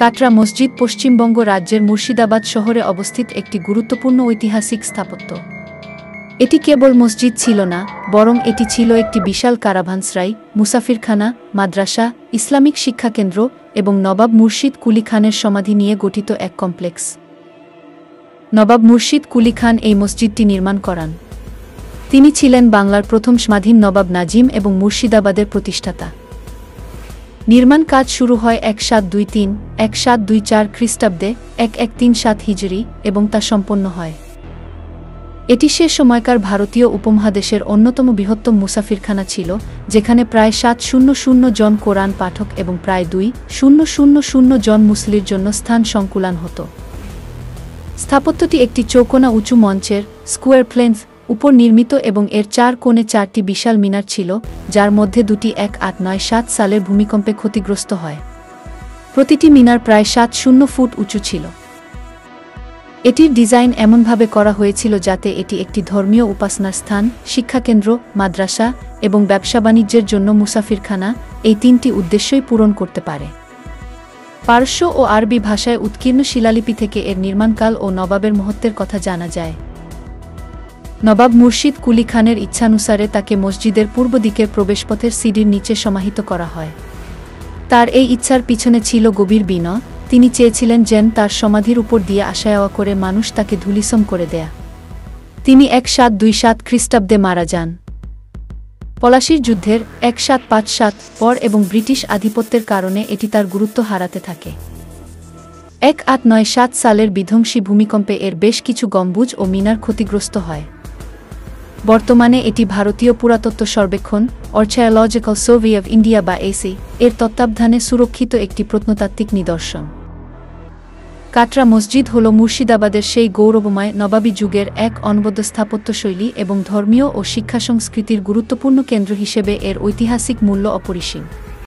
কাটরা মসজিদ পশ্চিমবঙ্গ রাজ্যের মুর্শিদাবাদ শহরে অবস্থিত একটি গুরুত্বপূর্ণ ঐতিহাসিক স্থাপত্য। এটি কেবল মসজিদ ছিল না, বরং এটি ছিল একটি বিশাল কারাভানসরাই, মুসাফিরখানা, মাদ্রাসা, ইসলামিক শিক্ষাকেন্দ্র এবং নবাব মুর্শিদ কুলি খানের সমাধি নিয়ে গঠিত এক কমপ্লেক্স। নবাব মুর্শিদ কুলি খান এই মসজিদটি নির্মাণ করান। তিনি ছিলেন বাংলার প্রথম স্বাধীন নবাব নাজিম এবং মুর্শিদাবাদের প্রতিষ্ঠাতা। নির্মাণ কাজ শুরু হয় 1723-1724 খ্রিস্টাব্দে 1137 হিজরি এবং তা সম্পন্ন হয়। এটি সে সময়কার ভারতীয় উপমহাদেশের অন্যতম বৃহত্তম মুসাফিরখানা ছিল, যেখানে প্রায় 700 জন কোরআন পাঠক এবং প্রায় 2000 জন মুসলির জন্য স্থান সংকুলান হতো। স্থাপত্যটি একটি চৌকোনা উঁচু মঞ্চের স্কোয়ার প্লেন্স উপর নির্মিত এবং এর 4 কোণে 4টি বিশাল মিনার ছিল, যার মধ্যে দুটি 1897 সালের ভূমিকম্পে ক্ষতিগ্রস্ত হয়। প্রতিটি মিনার প্রায় 70 ফুট উঁচু ছিল। এটির ডিজাইন এমনভাবে করা হয়েছিল যাতে এটি একটি ধর্মীয় উপাসনার স্থান, শিক্ষাকেন্দ্র, মাদ্রাসা এবং ব্যবসা বাণিজ্যের জন্য মুসাফিরখানা এই 3টি উদ্দেশ্যই পূরণ করতে পারে। পারস্য ও আরবি ভাষায় উৎকীর্ণ শিলালিপি থেকে এর নির্মাণকাল ও নবাবের মহত্বের কথা জানা যায়। নবাব মুর্শিদ কুলি খানের ইচ্ছানুসারে তাকে মসজিদের পূর্ব দিকের প্রবেশপথের সিঁড়ির নিচে সমাহিত করা হয়। তার এই ইচ্ছার পিছনে ছিল গভীর বিনয়। তিনি চেয়েছিলেন যেন তার সমাধির উপর দিয়ে আসা-যাওয়া করে মানুষ তাকে ধূলিসাৎ করে দেয়া। তিনি 1727 খ্রিস্টাব্দে মারা যান। পলাশির যুদ্ধের 1757 পর এবং ব্রিটিশ আধিপত্যের কারণে এটি তার গুরুত্ব হারাতে থাকে। 1897 সালের বিধ্বংসী ভূমিকম্পে এর বেশ কিছু গম্বুজ ও মিনার ক্ষতিগ্রস্ত হয়। বর্তমানে এটি ভারতীয় পুরাতত্ত্ব সর্বেক্ষণ আর্কিওলজিক্যাল সার্ভে অব ইন্ডিয়া বা এসি এর তত্ত্বাবধানে সুরক্ষিত একটি প্রত্নতাত্ত্বিক নিদর্শন। কাটরা মসজিদ হল মুর্শিদাবাদের সেই গৌরবময় নবাবী যুগের এক অনবদ্য স্থাপত্যশৈলী এবং ধর্মীয় ও শিক্ষা সংস্কৃতির গুরুত্বপূর্ণ কেন্দ্র হিসেবে এর ঐতিহাসিক মূল্য অপরিসীম।